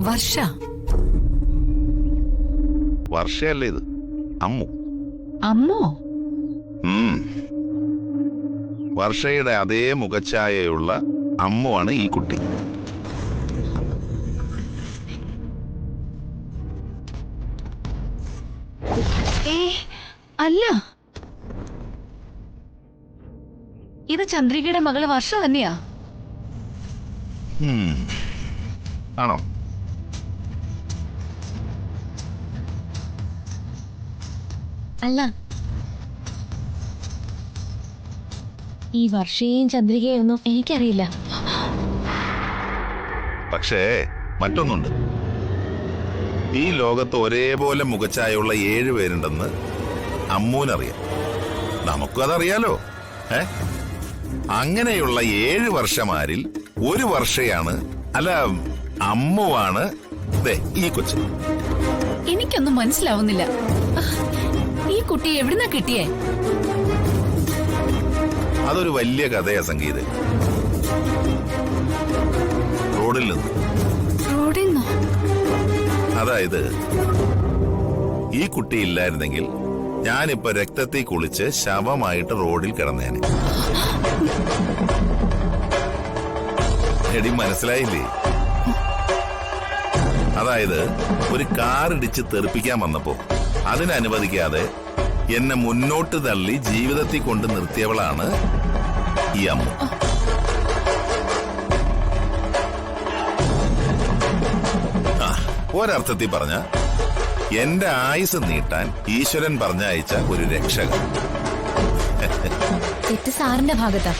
വർഷ. വർഷയല്ലേ ഇത്, അമ്മു. അമ്മോ? വർഷയുടെ അതേ മുഖഛായയുള്ള അമ്മുവാണ് ഈ കുട്ടി. അല്ല, ഇത് ചന്ദ്രികയുടെ മകള് വർഷ തന്നെയാ. ആണോ? അല്ല, ഈ വർഷയും ചന്ദ്രികയും ഒന്നും എനിക്കറിയില്ല. പക്ഷേ മറ്റൊന്നുണ്ട്. ഈ ലോകത്ത് ഒരേപോലെ മുഖഛായുള്ള 7 പേരുണ്ടെന്ന് അമ്മൂനറിയാം. നമുക്കും അതറിയാലോ. അങ്ങനെയുള്ള 7 വർഷമാരിൽ ഒരു വർഷയാണ്, അല്ല അമ്മുവാണ് ഈ കൊച്ച്. എനിക്കൊന്നും മനസ്സിലാവുന്നില്ല. ഈ കുട്ടി എവിടുന്നാ കിട്ടിയേ? അതൊരു വലിയ കഥയാ സംഗീത. റോഡിൽ നിന്ന്. റോഡിൽ നിന്നോ? അതായത് ഈ കുട്ടി ഇല്ലായിരുന്നെങ്കിൽ ഞാനിപ്പോ രക്തത്തിൽ കുളിച്ച് ശവമായിട്ട് റോഡിൽ കിടന്നേനെ. എടി, മനസ്സിലായില്ലേ? അതായത് ഒരു കാർ ഇടിച്ച് തെറിപ്പിക്കാൻ വന്നപ്പോ അതിനനുവദിക്കാതെ എന്നെ മുന്നോട്ട് തള്ളി ജീവിതത്തിൽ കൊണ്ട് നിർത്തിയവളാണ് ഈ അമ്മ. ഒരർത്ഥത്തിൽ പറഞ്ഞ എന്റെ ആയുസ് നീട്ടാൻ ഈശ്വരൻ പറഞ്ഞയച്ച ഒരു രക്ഷകൻ. തെറ്റ് സാറിന്റെ ഭാഗത്താ.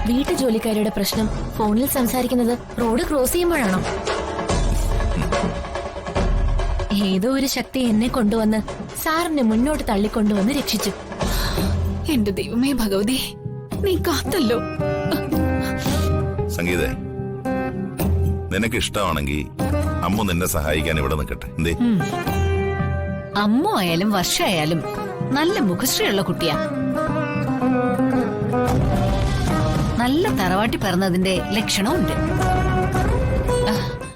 വീട്ടു ജോലിക്കാരുടെ പ്രശ്നം ഫോണിൽ സംസാരിക്കുന്നത് റോഡ് ക്രോസ് ചെയ്യുമ്പോഴാണോ? ഏതോ ഒരു ശക്തി എന്നെ കൊണ്ടുവന്ന് സാറിനെ മുന്നോട്ട് തള്ളിക്കൊണ്ടുവന്ന് രക്ഷിച്ചു. എന്റെ ദൈവമേ ഭഗവതി, നീ കാത്തല്ലോ. സംഗീത, നിനക്ക് ഇഷ്ടമാണെങ്കിൽ അമ്മു നിന്നെ സഹായിക്കാൻ ഇവിടെ നിൽക്കട്ടെ. എന്തേ? അമ്മ ആയാലും വർഷ ആയാലും നല്ല മുഖശ്രീയുള്ള കുട്ടിയാ. നല്ല തറവാട്ടി പറഞ്ഞതിന്റെ ലക്ഷണമുണ്ട്.